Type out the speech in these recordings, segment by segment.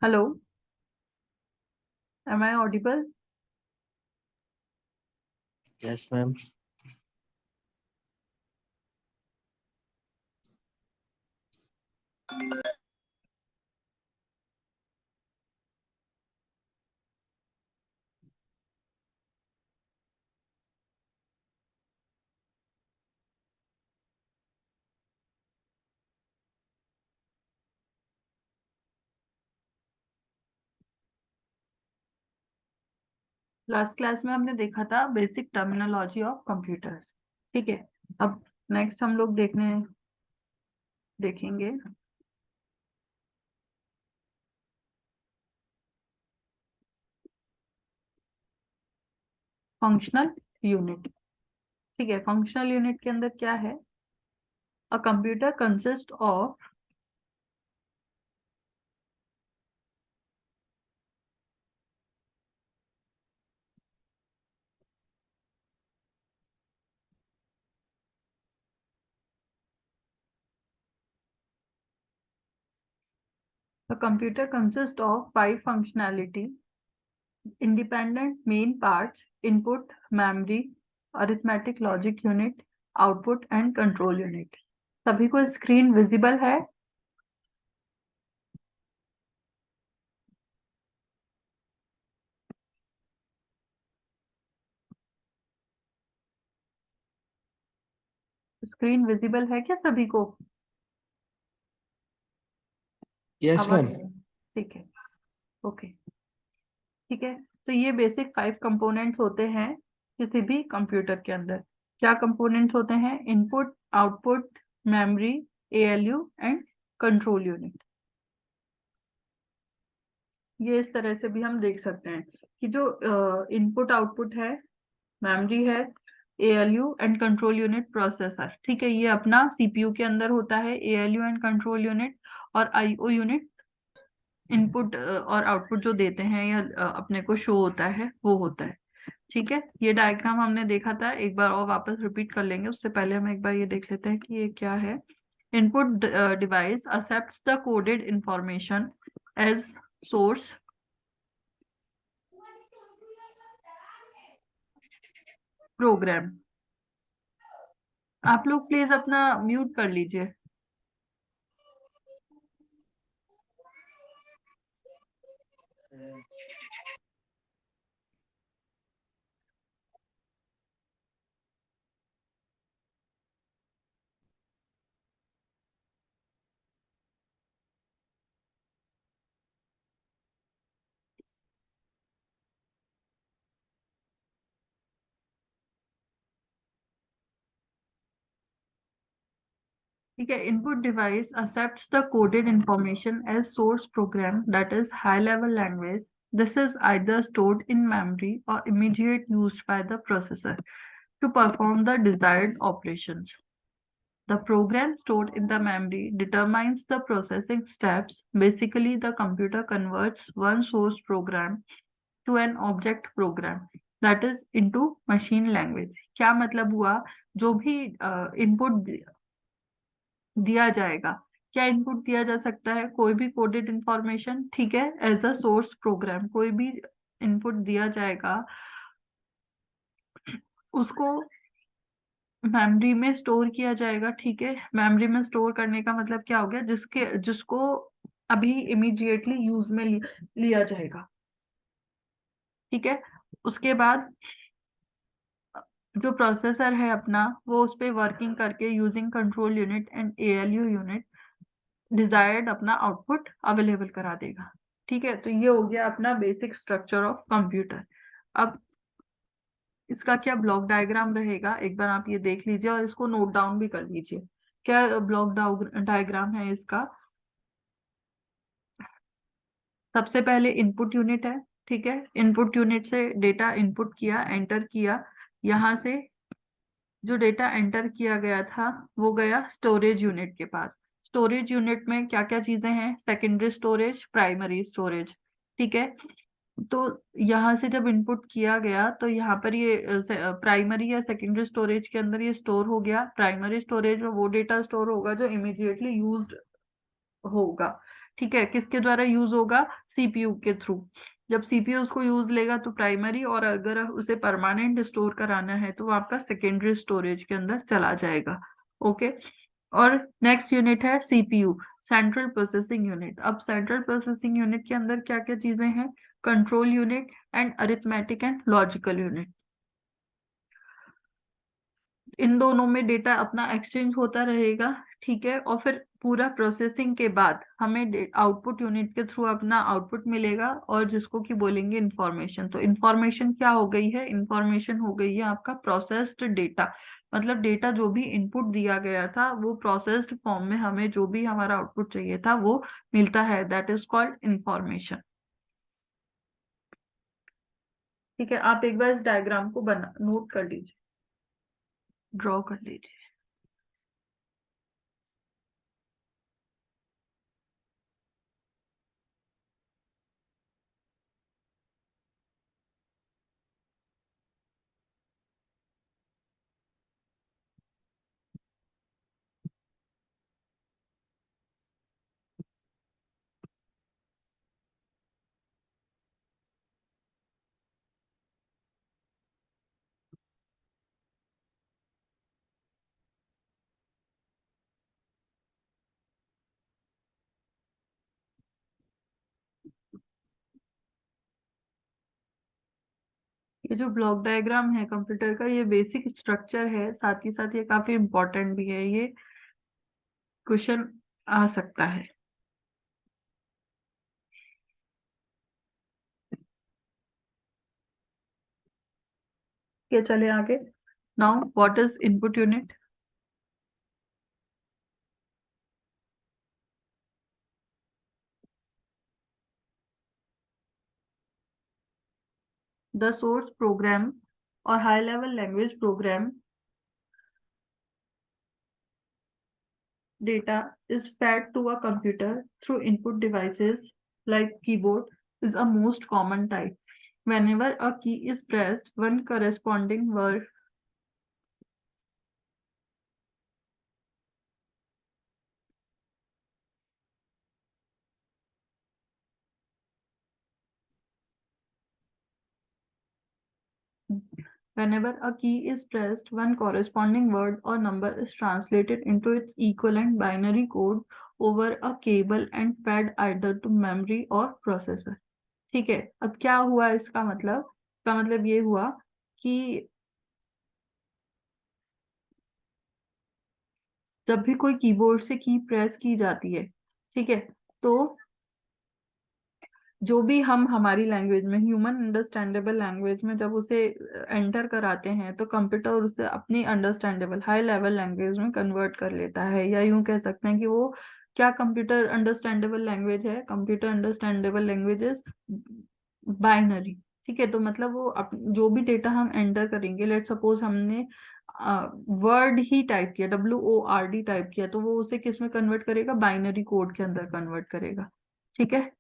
Hello, am I audible? Yes, ma'am. Last class में हमने देखा था बेसिक टर्मिनोलॉजी ऑफ कंप्यूटर्स। ठीक है, अब नेक्स्ट हम लोग देखेंगे फंक्शनल यूनिट। ठीक है, फंक्शनल यूनिट के अंदर क्या है? A computer consist of a computer consists of five functionality independent main parts: input, memory, arithmetic logic unit, output and control unit। सभी को स्क्रीन विजिबल है? स्क्रीन विजिबल है क्या सभी को? Yes, आवाज? ma'am. ठीक है, ओके। ठीक है, तो ये बेसिक 5 कंपोनेंट्स होते हैं किसी भी कंप्यूटर के अंदर। क्या कंपोनेंट्स होते हैं? Input, output, memory, ALU and control unit. ये इस तरह से भी हम देख सकते हैं कि जो इनपुट आउटपुट है, मेमोरी है, ALU and control unit processor. ठीक है, ये अपना सीपीयू के अंदर होता है एएलयू एंड कंट्रोल यूनिट, और आईओ यूनिट इनपुट और आउटपुट जो देते हैं या अपने को शो होता है वो होता है। ठीक है, ये डायग्राम हमने देखा था, एक बार और वापस रिपीट कर लेंगे। उससे पहले हम एक बार ये देख लेते हैं कि ये क्या है। Input device accepts the coded information as source program. आप लोग प्लीज अपना म्यूट कर लीजिए। ठीक है, input device accepts the coded information as source program, that is high level language. This is either stored in memory or immediate used by the processor to perform the desired operations. The program stored in the memory determines the processing steps. Basically, the computer converts one source program to an object program, that is into machine language। क्या मतलब हुआ? जो भी input दिया जाएगा, क्या input दिया जा सकता है? कोई भी कोडेड इंफॉर्मेशन। ठीक है, एज अ सोर्स प्रोग्राम कोई भी इनपुट दिया जाएगा, उसको मेमोरी में स्टोर किया जाएगा। ठीक है, मेमोरी में स्टोर करने का मतलब क्या हो गया? जिसको अभी इमीडिएटली यूज में लिया जाएगा। ठीक है, उसके बाद जो प्रोसेसर है अपना, वो उस पर वर्किंग करके using control unit and ALU unit desired अपना आउटपुट अवेलेबल करा देगा। ठीक है, तो ये हो गया अपना बेसिक स्ट्रक्चर ऑफ कंप्यूटर। अब इसका क्या ब्लॉक डायग्राम रहेगा, एक बार आप ये देख लीजिए और इसको नोट डाउन भी कर लीजिए। क्या ब्लॉक डायग्राम है इसका? सबसे पहले इनपुट यूनिट है। ठीक है, इनपुट यूनिट से डेटा इनपुट किया, एंटर किया। यहाँ से जो डेटा एंटर किया गया था वो गया स्टोरेज यूनिट के पास। स्टोरेज यूनिट में क्या क्या चीजें हैं? Secondary storage, primary storage. ठीक है, तो यहाँ से जब इनपुट किया गया तो यहाँ पर ये प्राइमरी या सेकेंडरी स्टोरेज के अंदर ये स्टोर हो गया। प्राइमरी स्टोरेज में वो डेटा स्टोर होगा जो इमीडिएटली यूज्ड होगा। ठीक है, किसके द्वारा यूज होगा? सीपीयू के थ्रू। जब सीपीयू उसको यूज लेगा तो प्राइमरी, और अगर उसे परमानेंट स्टोर कराना है तो वो आपका सेकेंडरी स्टोरेज के अंदर चला जाएगा। ओके। और नेक्स्ट यूनिट है सीपीयू, सेंट्रल प्रोसेसिंग यूनिट। अब सेंट्रल प्रोसेसिंग यूनिट के अंदर क्या क्या चीजें हैं? Control unit and arithmetic and logical unit. इन दोनों में डेटा अपना एक्सचेंज होता रहेगा। ठीक है, और फिर पूरा प्रोसेसिंग के बाद हमें आउटपुट यूनिट के थ्रू अपना आउटपुट मिलेगा, और जिसको कि बोलेंगे इंफॉर्मेशन। तो इंफॉर्मेशन क्या हो गई है? इंफॉर्मेशन हो गई है आपका प्रोसेस्ड डेटा। मतलब डेटा जो भी इनपुट दिया गया था वो प्रोसेस्ड फॉर्म में हमें जो भी हमारा आउटपुट चाहिए था वो मिलता है, दैट इज कॉल्ड इंफॉर्मेशन। ठीक है, आप एक बार इस डायग्राम को बना नोट कर लीजिए, ड्रॉ कर लीजिए। ये जो ब्लॉक डायग्राम है कंप्यूटर का, ये बेसिक स्ट्रक्चर है, साथ ही साथ ये काफी इंपॉर्टेंट भी है। ये क्वेश्चन आ सकता है। ये चले आगे। Now what is input unit? The source program और high level language program data is fed to a computer through input devices like keyboard is a most common type. Whenever a key is pressed, one corresponding word. Whenever a key is pressed, one corresponding word or number is translated into its equivalent binary code over a cable and fed either to memory or processor. ठीक है, अब क्या हुआ इसका मतलब? इसका मतलब ये हुआ कि जब भी कोई कीबोर्ड से की प्रेस की जाती है, ठीक है, तो जो भी हम हमारी लैंग्वेज में, ह्यूमन अंडरस्टैंडेबल लैंग्वेज में जब उसे एंटर कराते हैं तो कंप्यूटर उसे अपनी अंडरस्टैंडेबल हाई लेवल लैंग्वेज में कन्वर्ट कर लेता है। या यूं कह सकते हैं कि वो क्या कंप्यूटर अंडरस्टैंडेबल लैंग्वेज है? Computer understandable languages binary. ठीक है, तो मतलब वो जो भी डेटा हम एंटर करेंगे, लेट सपोज हमने वर्ड ही टाइप किया, WORD टाइप किया, तो वो उसे किस में कन्वर्ट करेगा? बाइनरी कोड के अंदर कन्वर्ट करेगा। ठीक है,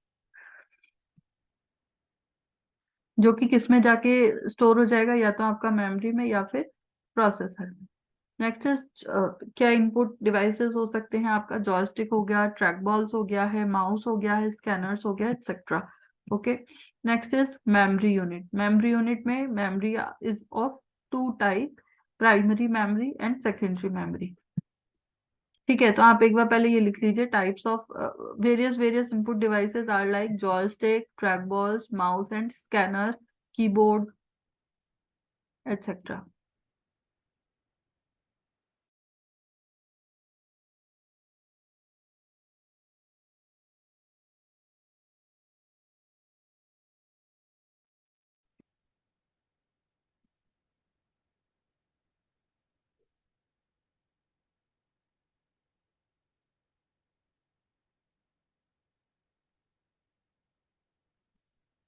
जो कि किस में जाके स्टोर हो जाएगा? या तो आपका मेमोरी में या फिर प्रोसेसर में। नेक्स्ट इज क्या इनपुट डिवाइसेस हो सकते हैं? आपका जॉयस्टिक हो गया, ट्रैक बॉल्स हो गया है, माउस हो गया है, स्कैनर्स हो गया, etcetera. Okay. Next is memory unit. Memory unit में memory is of two type, primary memory and secondary memory. ठीक है, तो आप एक बार पहले ये लिख लीजिए, types of various various input devices are like joystick, track balls, mouse and scanner, keyboard, etcetera.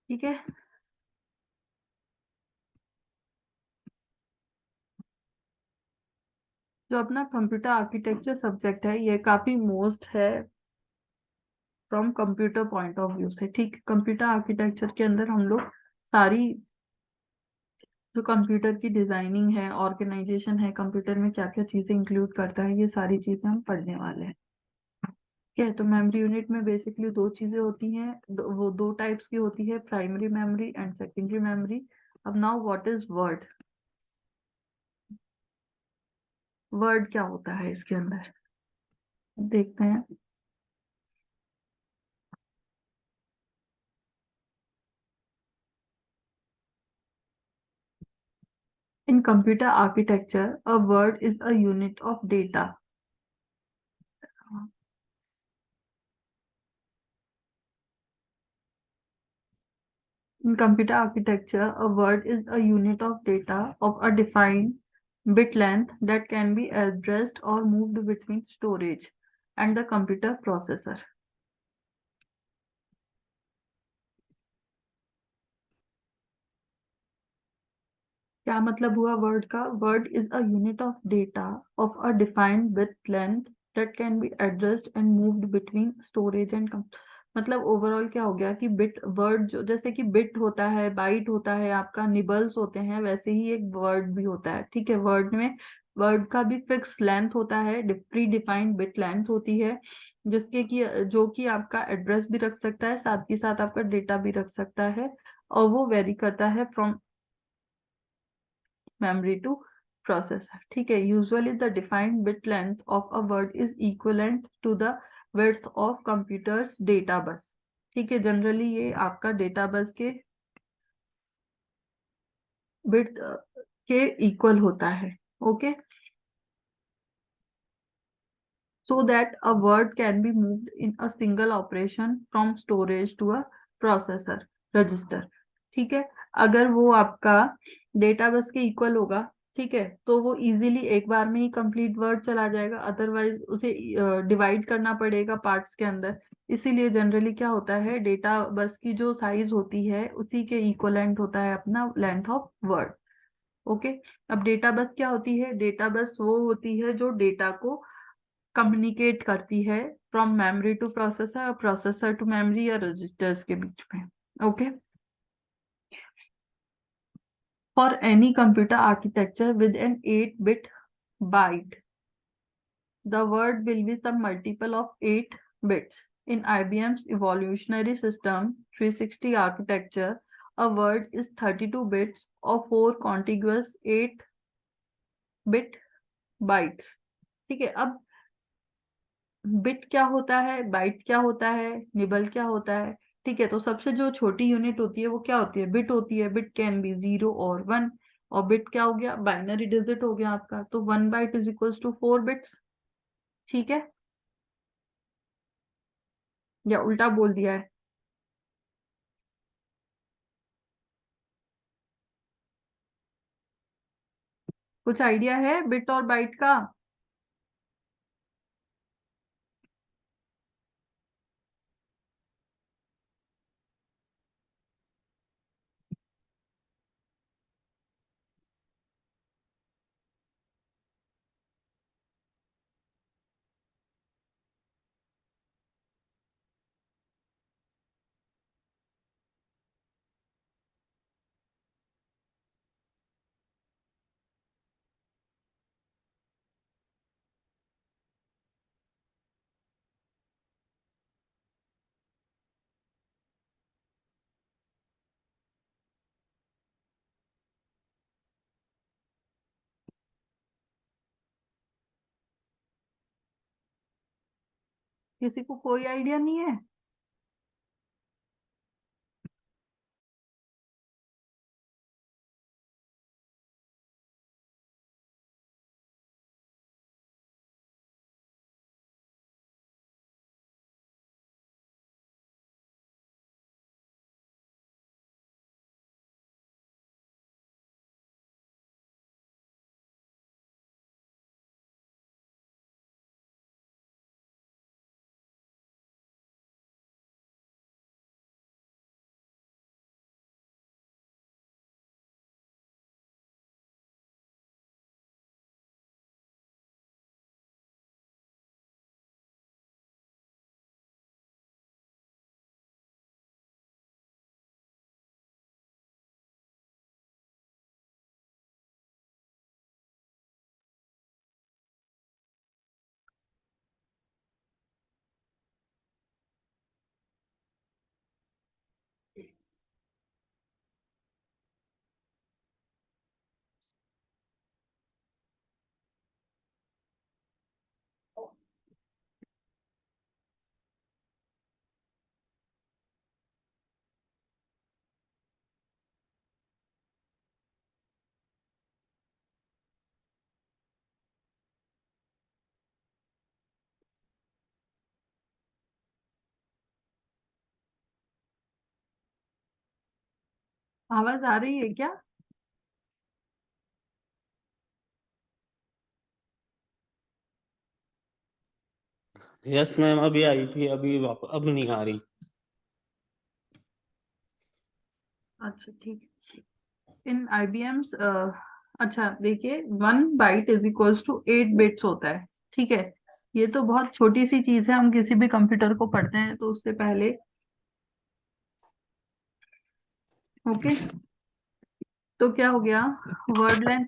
ठीक है, जो अपना कंप्यूटर आर्किटेक्चर सब्जेक्ट है ये काफी मोस्ट है from computer point of view से। ठीक, कंप्यूटर आर्किटेक्चर के अंदर हम लोग सारी जो कंप्यूटर की डिजाइनिंग है, ऑर्गेनाइजेशन है, कंप्यूटर में क्या क्या चीजें इंक्लूड करता है, ये सारी चीजें हम पढ़ने वाले हैं। ठीक है, तो मेमोरी यूनिट में बेसिकली दो चीजें होती हैं, वो दो टाइप्स की होती है, primary memory and secondary memory. अब now what is word? Word क्या होता है इसके अंदर, देखते हैं। In computer architecture, a word is a unit of data. In computer architecture, a word is a unit of data of a defined bit length that can be addressed or moved between storage and the computer processor. क्या मतलब हुआ word का? Word is a unit of data of a defined bit length that can be addressed and moved between storage and, मतलब overall क्या हो गया कि bit word जो, जैसे कि बिट होता है, बाइट होता है, आपका निबल्स होते हैं, वैसे ही एक वर्ड भी होता है। ठीक है, वर्ड में वर्ड का भी फिक्स लेंथ होता है, प्री डिफाइंड बिट लेंथ होती है, जिसके कि जो कि आपका एड्रेस भी रख सकता है, साथ ही साथ आपका डेटा भी रख सकता है, और वो वेरी करता है फ्रॉम memory to processor. ठीक है, usually the defined bit length of a word is equivalent to the width of computer's data bus. ठीक है, जनरली ये आपका डेटा बस के बिट के इक्वल होता है। Okay, so that a word can be moved in a single operation from storage to a processor register. ठीक है, अगर वो आपका डेटा बस के इक्वल होगा, ठीक है, तो वो इजीली एक बार में ही कंप्लीट वर्ड चला जाएगा, अदरवाइज उसे डिवाइड करना पड़ेगा पार्ट्स के अंदर। इसीलिए जनरली क्या होता है, डेटा बस की जो साइज होती है उसी के इक्वलेंट होता है अपना लेंथ ऑफ वर्ड। ओके, अब डेटा बस क्या होती है? डेटा बस वो होती है जो डेटा को कम्युनिकेट करती है फ्रॉम मेमोरी टू प्रोसेसर, और प्रोसेसर टू मेमोरी या रजिस्टर्स के बीच में। Okay, for any computer architecture with an 8-bit byte, the word will be some multiple of 8 bits. In IBM's evolutionary system 360 architecture, a word is 32 bits or 4 contiguous 8-bit bytes. ठीक है, अब bit क्या होता है, bite क्या होता है, nibble क्या होता है? ठीक है, तो सबसे जो छोटी यूनिट होती है वो क्या होती है? बिट होती है। बिट कैन बी 0 और 1, और बिट क्या हो गया? बाइनरी डिजिट हो गया आपका, तो 1 byte is equals to 4 bits. ठीक है, या उल्टा बोल दिया है? कुछ आइडिया है बिट और बाइट का? किसी को कोई आइडिया नहीं है? आवाज आ रही है क्या? यस मैम, अभी आई थी, अब नहीं आ रही। अच्छा ठीक है। इन IBM's अच्छा देखिए, 1 byte is equals to 8 bits होता है। ठीक है, ये तो बहुत छोटी सी चीज है, हम किसी भी कंप्यूटर को पढ़ते हैं तो उससे पहले। ओके, तो क्या हो गया? वर्ड लेंथ,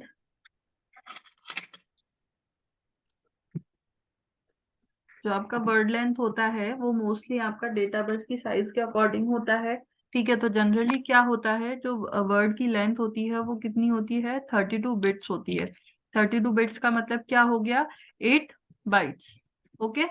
जो आपका वर्ड लेंथ होता है वो मोस्टली आपका डेटाबेस की साइज के अकॉर्डिंग होता है। ठीक है, तो जनरली क्या होता है, जो वर्ड की लेंथ होती है वो कितनी होती है? 32 बिट्स होती है। 32 बिट्स का मतलब क्या हो गया? 8 bytes. Okay,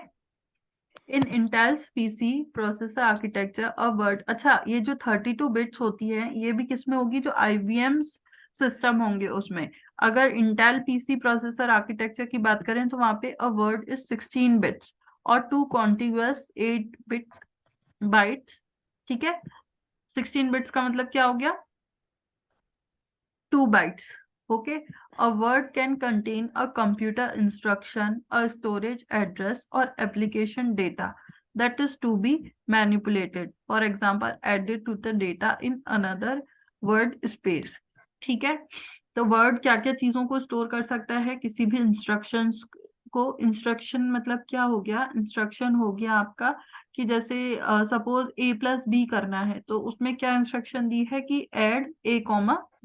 in entails PC processor architecture a word, अच्छा ये जो 32 बिट्स होती है ये भी किसमें होगी? जो IBM's सिस्टम होंगे उसमें। अगर इंटेल पीसी प्रोसेसर आर्किटेक्चर की बात करें तो वहां पे अ वर्ड इज 16 बिट्स और 2 कॉन्टिग्युअस 8 बाइट्स। ठीक है, 16 बिट्स का मतलब क्या हो गया? 2 bytes. Okay, a word can contain a computer instruction, a storage address, or application data that is to be manipulated. For example, added to the data in another word space. ठीक है, तो word क्या क्या चीजों को store कर सकता है? किसी भी इंस्ट्रक्शंस को। इंस्ट्रक्शन मतलब क्या हो गया? इंस्ट्रक्शन हो गया आपका कि जैसे सपोज A+B करना है तो उसमें क्या इंस्ट्रक्शन दी है कि ऐड A,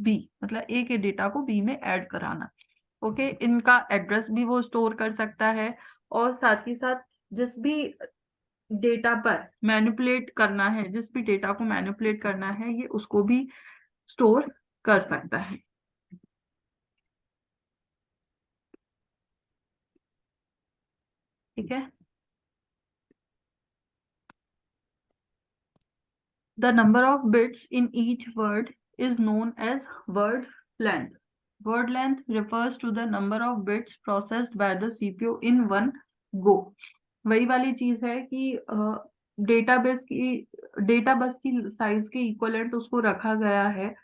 B, मतलब A के डेटा को B में ऐड कराना। ओके, इनका एड्रेस भी वो स्टोर कर सकता है, और साथ ही साथ जिस भी डेटा पर मैनिपुलेट करना है, जिस भी डेटा को मैनिपुलेट करना है, ये उसको भी स्टोर कर सकता है। ठीक है, the number of bits in each word is known as word length. Word length refers to the number of bits processed by the CPU in one go. वही वाली चीज है कि डेटाबेस की साइज के इक्वलेंट उसको रखा गया है,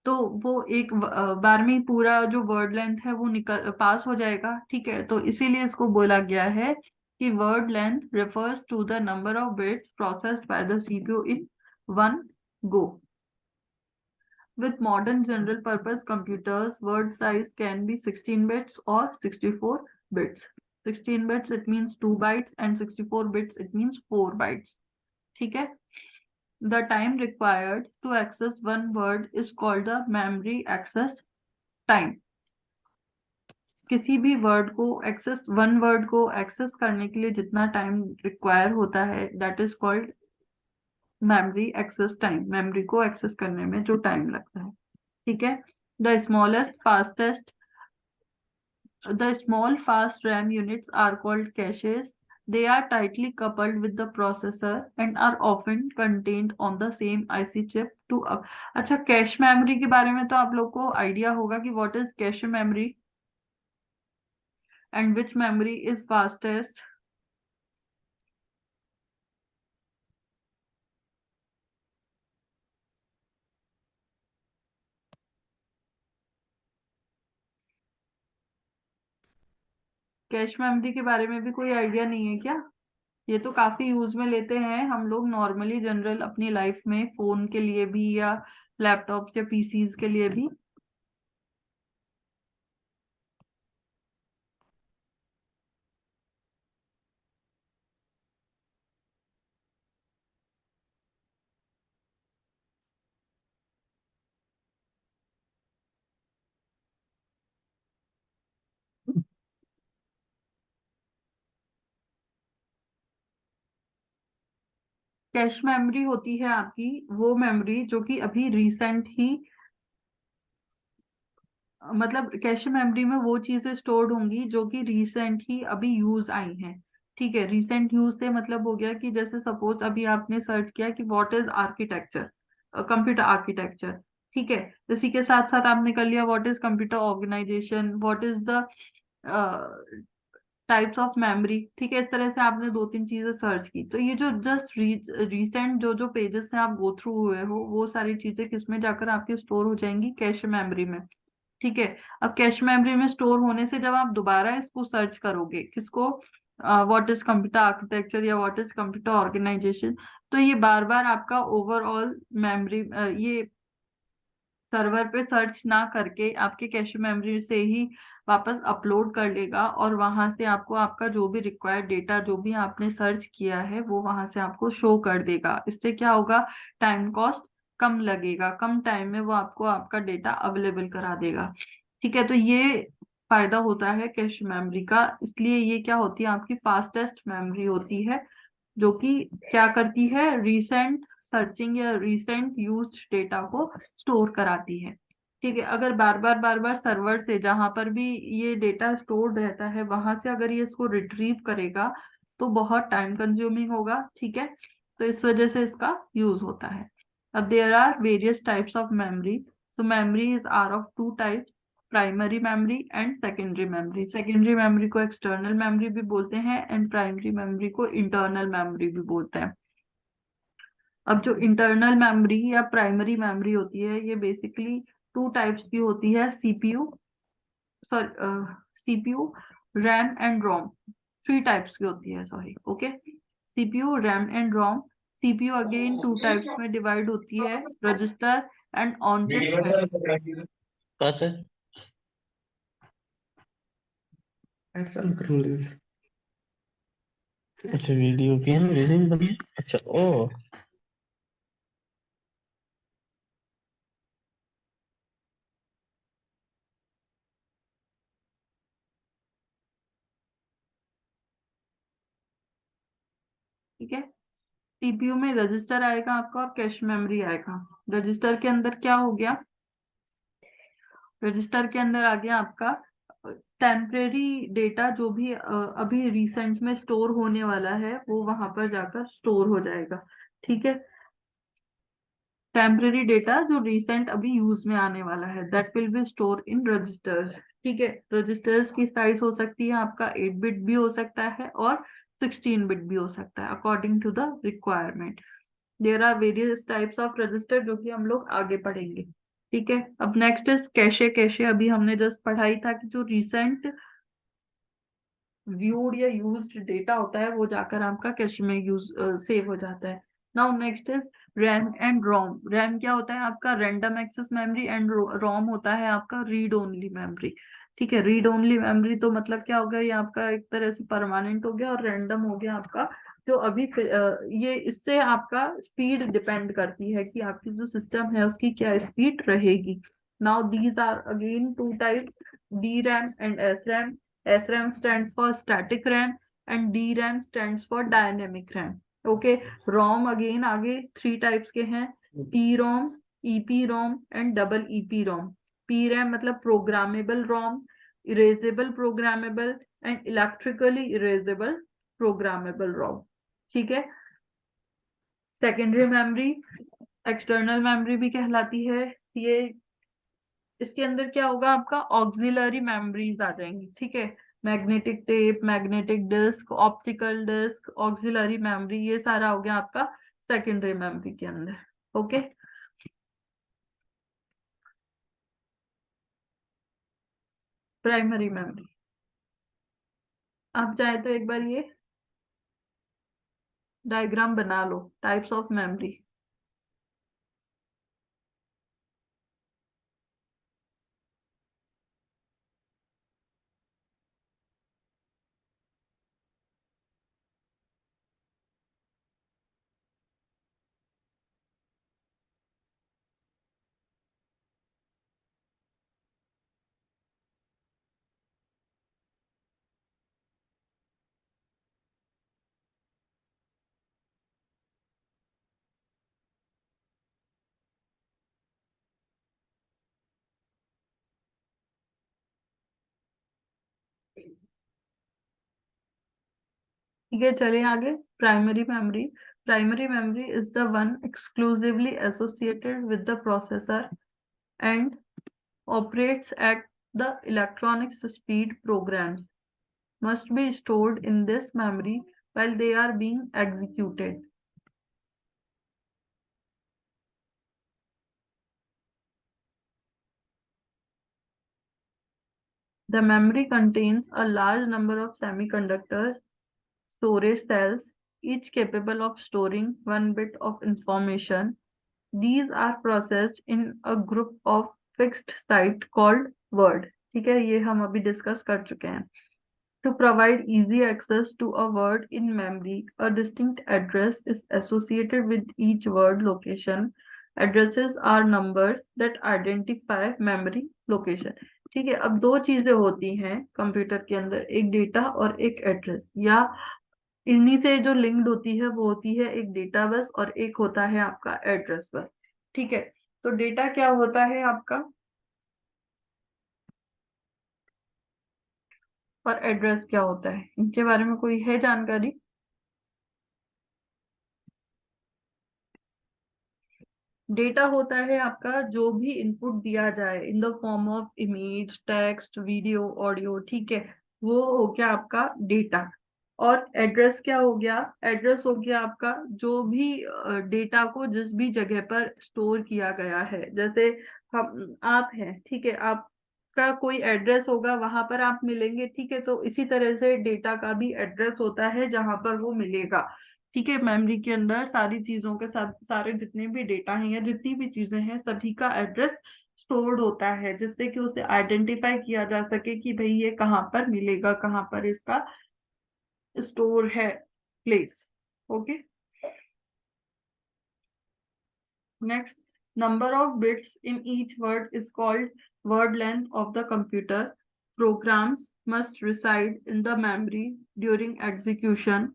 तो वो एक बार में ही पूरा जो वर्ड लेंथ है वो निकल पास हो जाएगा। ठीक है, तो इसीलिए इसको बोला गया है कि word length refers to the number of bits processed by the CPU in one go. With modern general purpose computers, word size can be 16 bits or 64 bits. 16 bits it means 2 bytes and 64 bits it means 4 bytes. ठीक है, the time required to access one word is called the memory access time. किसी भी one word को access करने के लिए जितना time require होता है that is called memory access time. Memory को एक्सेस करने में जो टाइम लगता है। ठीक है, the small fast RAM units are called caches. They are tightly coupled with the processor and are often contained on the same IC chip to up. अच्छा, cache memory के बारे में तो आप लोग को आइडिया होगा कि what is cache memory and which memory is fastest. Cache memory के बारे में भी कोई आइडिया नहीं है क्या? ये तो काफी यूज में लेते हैं हम लोग नॉर्मली जनरल अपनी लाइफ में, फोन के लिए भी या लैपटॉप या पीसीज के लिए भी। कैश मेमोरी होती है आपकी वो मेमोरी जो कि अभी रिसेंट ही, मतलब कैश मेमोरी में वो चीजें स्टोर्ड होंगी जो कि रिसेंट ही अभी यूज आई हैं। ठीक है, रिसेंट यूज से मतलब हो गया कि जैसे सपोज अभी आपने सर्च किया कि what is architecture, computer architecture. ठीक है, इसी के साथ साथ आपने कर लिया what is computer organization, what is the types of memory, ठीक है। इस तरह से आपने 2-3 चीजें सर्च की, तो ये जो जस्ट रीसेंट जो जो पेजेस से आप गो थ्रू हुए हो, वो सारी चीजें किसमें जाकर आपकी स्टोर हो जाएंगी, कैश मेमोरी में, ठीक है। अब कैश मेमोरी में स्टोर होने से जब आप दोबारा इसको सर्च करोगे, किसको, व्हाट इज कंप्यूटर आर्किटेक्चर या व्हाट इज कंप्यूटर ऑर्गेनाइजेशन, तो ये बार बार आपका ओवरऑल मेमोरी, ये सर्वर पे सर्च ना करके आपके कैश मेमोरी से ही वापस अपलोड कर लेगा, और वहां से आपको आपका जो भी रिक्वायर्ड डेटा, जो भी आपने सर्च किया है, वो वहां से आपको शो कर देगा। इससे क्या होगा, टाइम कॉस्ट कम लगेगा, कम टाइम में वो आपको आपका डेटा अवेलेबल करा देगा, ठीक है। तो ये फायदा होता है कैश मेमोरी का, इसलिए ये क्या होती है, आपकी फास्टेस्ट मेमोरी होती है, जो कि क्या करती है, रीसेंट सर्चिंग या रीसेंट यूज डेटा को स्टोर कराती है, ठीक है। अगर बार बार सर्वर से जहां पर भी ये डेटा स्टोर रहता है, वहां से अगर ये इसको रिट्रीव करेगा, तो बहुत टाइम कंज्यूमिंग होगा, ठीक है। तो इस वजह से इसका यूज होता है। अब there are various types of memory, so memory is are of 2 types, primary memory and secondary memory. Secondary memory को एक्सटर्नल मेमोरी भी बोलते हैं, एंड प्राइमरी मेमोरी को इंटरनल मेमोरी भी बोलते हैं। अब जो इंटरनल मेमोरी या प्राइमरी मेमोरी होती है, ये बेसिकली 2 टाइप्स की होती है, CPU, sorry, CPU, RAM and ROM. 3 types की होती है, sorry, okay. CPU, RAM and ROM. CPU again 2 types में डिवाइड होती है, register and on chip cache. कैसे ऐसा करूंगी? अच्छा, वीडियो गेम रिज्यूम बनी है। अच्छा, ओ ठीक है, सीपीयू में रजिस्टर आएगा आपका और कैश मेमोरी आएगा। रजिस्टर के अंदर क्या हो गया, रजिस्टर के अंदर आ गया आपका टेम्परेरी डेटा, जो भी अभी रिसेंट में स्टोर होने वाला है, वो वहां पर जाकर स्टोर हो जाएगा, ठीक है। टेम्परेरी डेटा जो रिसेंट अभी यूज में आने वाला है, that will be store in registers, ठीक है। रजिस्टर्स की साइज हो सकती है आपका 8 बिट भी हो सकता है और 16 बिट भी हो सकता है, according to the requirement. There are various types of register, जो कि हम लोग आगे पढ़ेंगे, ठीक है। अब नेक्स्ट इज कैशे। कैशे अभी हमने जस्ट पढ़ाई था कि जो रिसेंट व्यूड या यूज्ड डेटा होता है, वो जाकर आपका कैशे में यूज सेव हो जाता है। Now next is RAM and ROM. RAM क्या होता है आपका, random access memory, and ROM होता है आपका रीड ओनली मेमोरी, ठीक है। रीड ओनली मेमोरी तो मतलब क्या हो गया, ये आपका एक तरह से परमानेंट हो गया, और रैंडम हो गया आपका जो अभी ये इससे आपका स्पीड डिपेंड करती है कि आपकी जो सिस्टम है उसकी क्या स्पीड रहेगी। Now these are again 2 types, D RAM and S RAM. SRAM stands for static RAM and DRAM stands for dynamic RAM. Okay, ROM again आगे 3 टाइप्स के हैं, PROM, EPROM and double EPROM. PRAM मतलब programmable ROM, erasable programmable and electrically erasable programmable ROM, ठीक है। Secondary memory, external memory भी कहलाती है ये। इसके अंदर क्या होगा, आपका ऑक्सिलरी मेमोरीज आ जाएंगी, ठीक है। Magnetic tape, magnetic disk, optical disk, auxiliary memory, ये सारा हो गया आपका सेकेंडरी मेमोरी के अंदर, ओके। प्राइमरी मेमोरी, आप चाहे तो एक बार ये डायग्राम बना लो, टाइप्स ऑफ मेमोरी। ठीक है, चलिए आगे। Primary memory. Primary memory is the one exclusively associated with the processor and operates at the electronics speed programs must be stored in this memory while they are being executed. The memory contains a large number of semiconductor storage cells, each capable of storing 1 bit of information. These are processed in a group of fixed site called word. ठीक है, ये हम अभी discuss कर चुके हैं. To provide easy access to a word in memory, a distinct address is associated with each word location. Addresses are numbers that identify memory location. ठीक है, अब दो चीजें होती हैं कंप्यूटर के अंदर, एक डेटा और एक एड्रेस, या इन्हीं से जो लिंक्ड होती है वो होती है एक डेटा बस और एक होता है आपका एड्रेस बस. ठीक है, तो डेटा क्या होता है आपका और एड्रेस क्या होता है, इनके बारे में कोई है जानकारी? डेटा होता है आपका जो भी इनपुट दिया जाए in the form of image, text, video, audio. ठीक है, वो हो गया आपका डेटा. और एड्रेस क्या हो गया? एड्रेस हो गया आपका जो भी डेटा को जिस भी जगह पर स्टोर किया गया है. जैसे हम आप हैं, ठीक है, आपका कोई एड्रेस होगा, वहां पर आप मिलेंगे. ठीक है, तो इसी तरह से डेटा का भी एड्रेस होता है जहां पर वो मिलेगा. ठीक है, मेमोरी के अंदर सारी चीजों के साथ सारे जितने भी डेटा हैं या जितनी भी चीजें हैं सभी का एड्रेस स्टोर्ड होता है, जिससे कि उसे आइडेंटिफाई किया जा सके कि भाई ये कहाँ पर मिलेगा, कहाँ पर इसका स्टोर है place. Okay, next, number of bits in each word is called word length of the computer. Programs must reside in the memory during execution.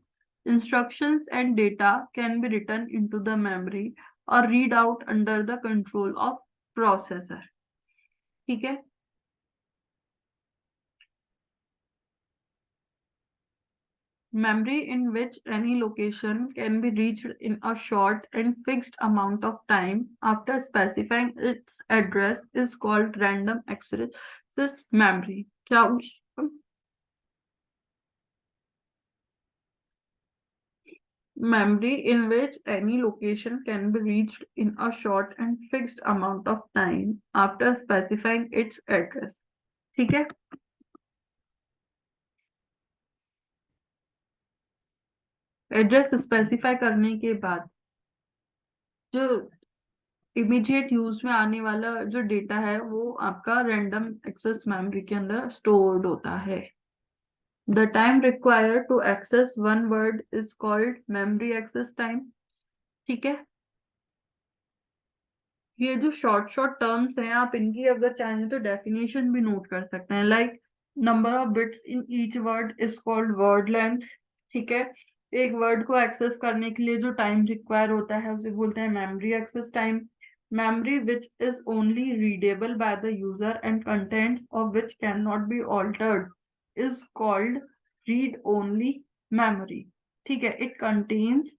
Instructions and data can be written into the memory or read out under the control of processor. ठीक है, memory in which any location can be reached in a short and fixed amount of time after specifying its address is called random access memory. क्या होगी? Memory in which any location can be reached in a short and fixed amount of time after specifying its address. ठीक है, address specify करने के बाद जो immediate use में आने वाला जो डेटा है वो आपका रैंडम एक्सेस मेमोरी के अंदर स्टोर्ड होता है. The time required to access one word is called memory access time. ठीक है, ये जो शॉर्ट टर्म्स हैं आप इनकी अगर चाहें तो डेफिनेशन भी नोट कर सकते हैं. Like number of bits in each word is called word length. ठीक है, एक वर्ड को एक्सेस करने के लिए जो टाइम रिक्वायर होता है उसे बोलते हैं memory access time. memory which is only readable by the user and contents of which cannot be altered is called read only memory. ठीक है, it contains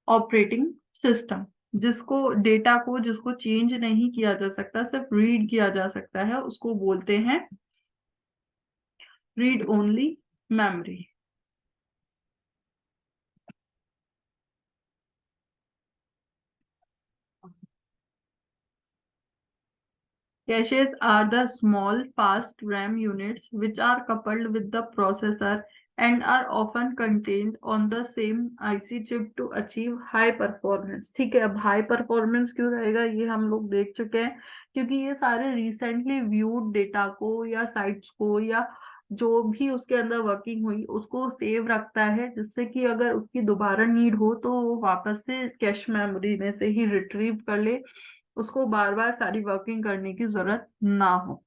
operating system. जिसको डेटा को जिसको चेंज नहीं किया जा सकता, सिर्फ रीड किया जा सकता है, उसको बोलते हैं read only memory. Caches are the small, fast RAM units which are coupled with the processor and are often contained on the same IC chip to achieve high performance. ठीक है, अब हाई परफॉर्मेंस क्यों रहेगा ये हम लोग देख चुके हैं, क्योंकि ये सारे रिसेंटली व्यूड डेटा को या साइट्स को या जो भी उसके अंदर वर्किंग हुई उसको सेव रखता है, जिससे कि अगर उसकी दोबारा नीड हो तो वो वापस से कैश मेमोरी में से ही रिट्रीव कर ले, उसको बार बार सारी वर्किंग करने की जरूरत ना हो.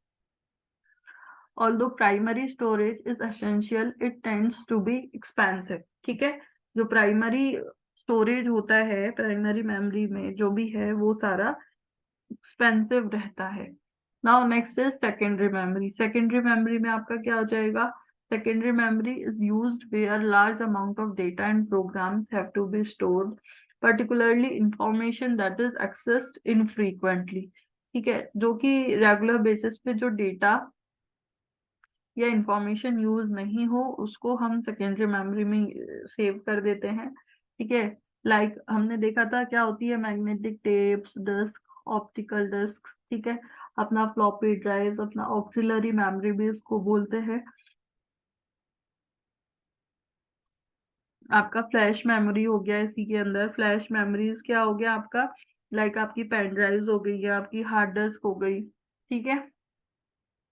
Although primary storage is essential, it tends to be expensive. ठीक है, जो प्राइमरी स्टोरेज होता है प्राइमरी मेमोरी में जो भी है वो सारा एक्सपेंसिव रहता है. Now next is secondary memory. Secondary memory में आपका क्या हो जाएगा? Secondary memory is used where large amount of data and programs have to be stored, particularly information that is accessed infrequently. ठीक है, जो कि रेगुलर बेसिस पे जो डेटा या इंफॉर्मेशन यूज नहीं हो उसको हम सेकेंडरी मेमोरी में सेव कर देते हैं। ठीक है, लाइक हमने देखा था क्या होती है, magnetic tapes, disk, optical disk. ठीक है, अपना फ्लॉपी ड्राइव्स, अपना ऑक्सिलरी मेमोरी भी इसको बोलते हैं। आपका फ्लैश मेमोरी हो गया, इसी के अंदर फ्लैश मेमोरीज क्या हो गया आपका, लाइक आपकी पेन ड्राइव्स हो गई या आपकी हार्ड डिस्क हो गई। ठीक है,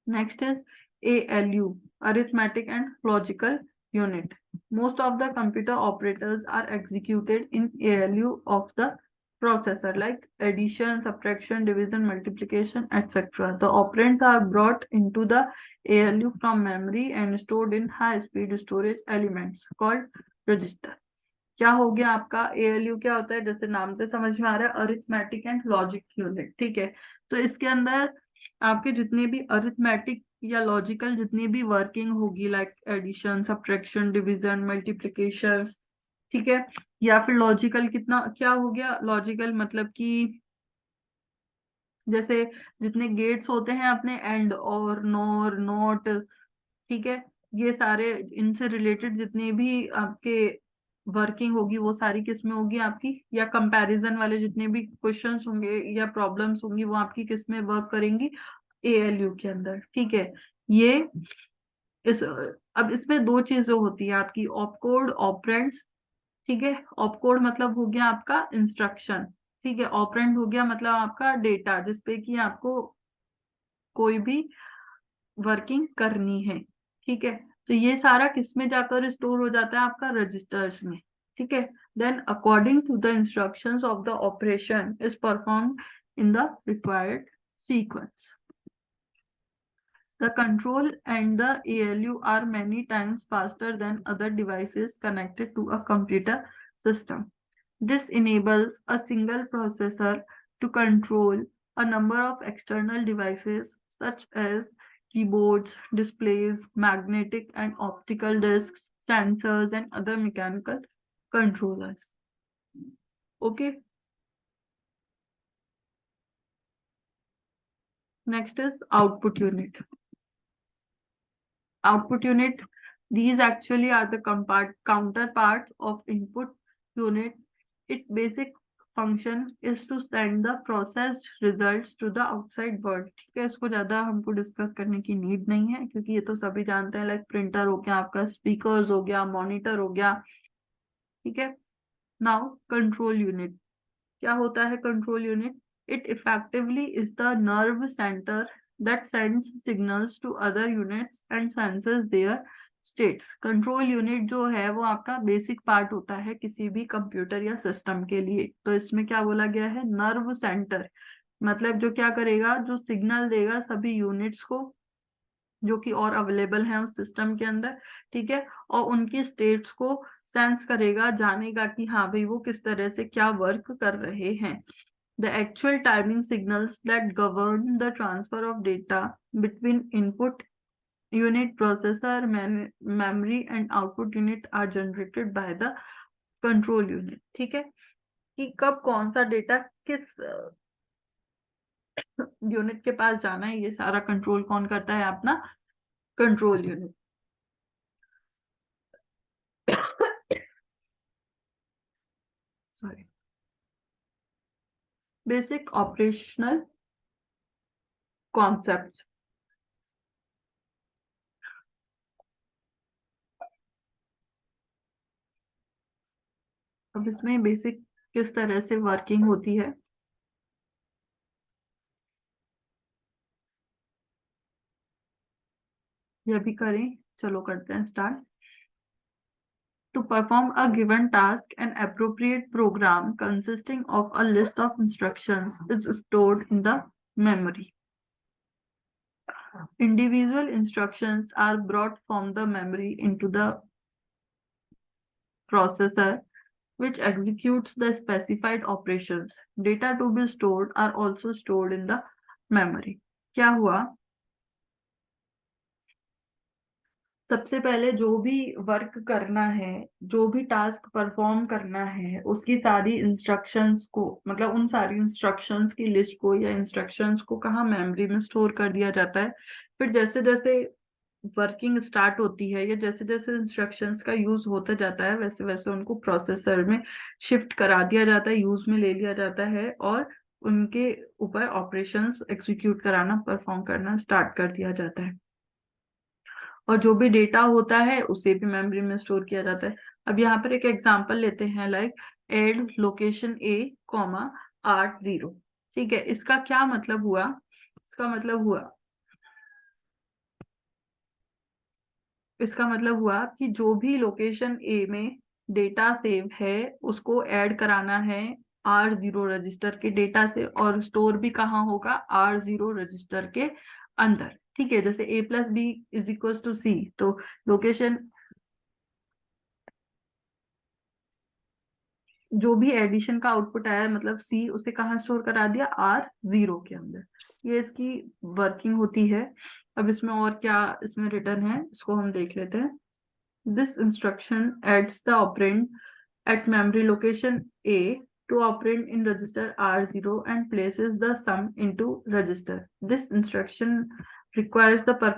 next is ALU, arithmetic and logical unit. Most of the computer operators are executed in ALU of the processor, like addition, subtraction, division, multiplication, etc. The operands are brought into the ALU from memory and stored in high-speed storage elements called register. क्या हो गया आपका ALU, क्या होता है, जैसे नाम से समझ में आ रहा है, अरिथमेटिक एंड लॉजिक यूनिट। ठीक है, तो इसके अंदर आपके जितने भी अरिथमेटिक या लॉजिकल जितनी भी वर्किंग होगी, like addition, subtraction, division, multiplication. ठीक है, या फिर लॉजिकल कितना क्या हो गया, लॉजिकल मतलब कि जैसे जितने गेट्स होते हैं अपने एंड और नॉर नॉट। ठीक है, ये सारे इनसे रिलेटेड जितने भी आपके वर्किंग होगी वो सारी किस में होगी आपकी, या कंपैरिजन वाले जितने भी क्वेश्चंस होंगे या प्रॉब्लम्स होंगी वो आपकी किस में वर्क करेंगी, ALU के अंदर। ठीक है, ये इस अब इसमें दो चीजें होती है आपकी, ऑपकोड, ऑपरेंड्स। ठीक है, ऑपकोड मतलब हो गया आपका इंस्ट्रक्शन। ठीक है, ऑपरेंड हो गया मतलब आपका डेटा जिसपे कि आपको कोई भी वर्किंग करनी है। ठीक है, तो ये सारा किस में जाकर स्टोर हो जाता है आपका रजिस्टर्स में। ठीक है, then according to the instructions of the operation is perform in the required sequence. The control and the ALU are many times faster than other devices connected to a computer system. This enables a single processor to control a number of external devices such as keyboards, displays, magnetic and optical discs, sensors, and other mechanical controllers. Okay. Next is output unit. Output unit, these actually are the counterparts of input unit. Its basic function is to send the processed results to the outside world. ठीक है, इसको ज्यादा हमको discuss करने की need नहीं है क्योंकि ये तो सभी जानते हैं, लाइक प्रिंटर हो गया आपका, स्पीकर्स हो गया, मॉनिटर हो गया। ठीक है, नाउ कंट्रोल यूनिट, क्या होता है control unit, it effectively is the nerve centre that sends signals to other units and senses their states. Control unit जो है वो आपका बेसिक पार्ट होता है किसी भी कंप्यूटर या सिस्टम के लिए। तो इसमें क्या बोला गया है, नर्व सेंटर, मतलब जो क्या करेगा, जो सिग्नल देगा सभी यूनिट्स को जो कि और अवेलेबल हैं उस सिस्टम के अंदर। ठीक है, और उनकी स्टेट्स को सेंस करेगा, जानेगा कि हाँ भाई वो किस तरह से क्या वर्क कर रहे हैं। The actual timing signals that govern the transfer of data between input unit, processor, memory and output unit are generated by the control unit. ठीक है, कि कब कौन सा डेटा किस यूनिट के पास जाना है, ये सारा कंट्रोल कौन करता है, अपना control unit. Sorry, basic operational concepts. अब इसमें बेसिक किस तरह से वर्किंग होती है, यह भी करें, चलो करते हैं start. To perform a given task, an appropriate program consisting of a list of instructions is stored in the memory. Individual instructions are brought from the memory into the processor, which executes the specified operations. Data to be stored are also stored in the memory. क्या हुआ, सबसे पहले जो भी work करना है, जो भी टास्क परफॉर्म करना है, उसकी सारी इंस्ट्रक्शंस को, मतलब उन सारी इंस्ट्रक्शंस की लिस्ट को या इंस्ट्रक्शंस को कहाँ, मेमोरी में स्टोर कर दिया जाता है। फिर जैसे जैसे वर्किंग स्टार्ट होती है या जैसे जैसे इंस्ट्रक्शंस का यूज होता जाता है वैसे वैसे उनको प्रोसेसर में शिफ्ट करा दिया जाता है, यूज में ले लिया जाता है और उनके ऊपर ऑपरेशंस एग्जीक्यूट कराना, परफॉर्म करना स्टार्ट कर दिया जाता है। और जो भी डेटा होता है उसे भी मेमोरी में स्टोर किया जाता है। अब यहाँ पर एक एग्जांपल लेते हैं, लाइक एड लोकेशन ए कॉमा 80। ठीक है, इसका क्या मतलब हुआ? इसका मतलब हुआ कि जो भी लोकेशन ए में डेटा सेव है उसको ऐड कराना है R0 रजिस्टर के डेटा से, और स्टोर भी कहाँ होगा? R0 रजिस्टर के अंदर। ठीक है, जैसे A+B=C, तो लोकेशन जो भी एडिशन का आउटपुट आया मतलब C, उसे कहाँ स्टोर करा दिया? R0 के अंदर। ये इसकी वर्किंग होती है। अब इसमें और क्या इसमें रिटर्न है इसको हम देख लेते हैं। This instruction adds the operand at memory location A to operand in register R0 and places the sum into register. This instruction requires the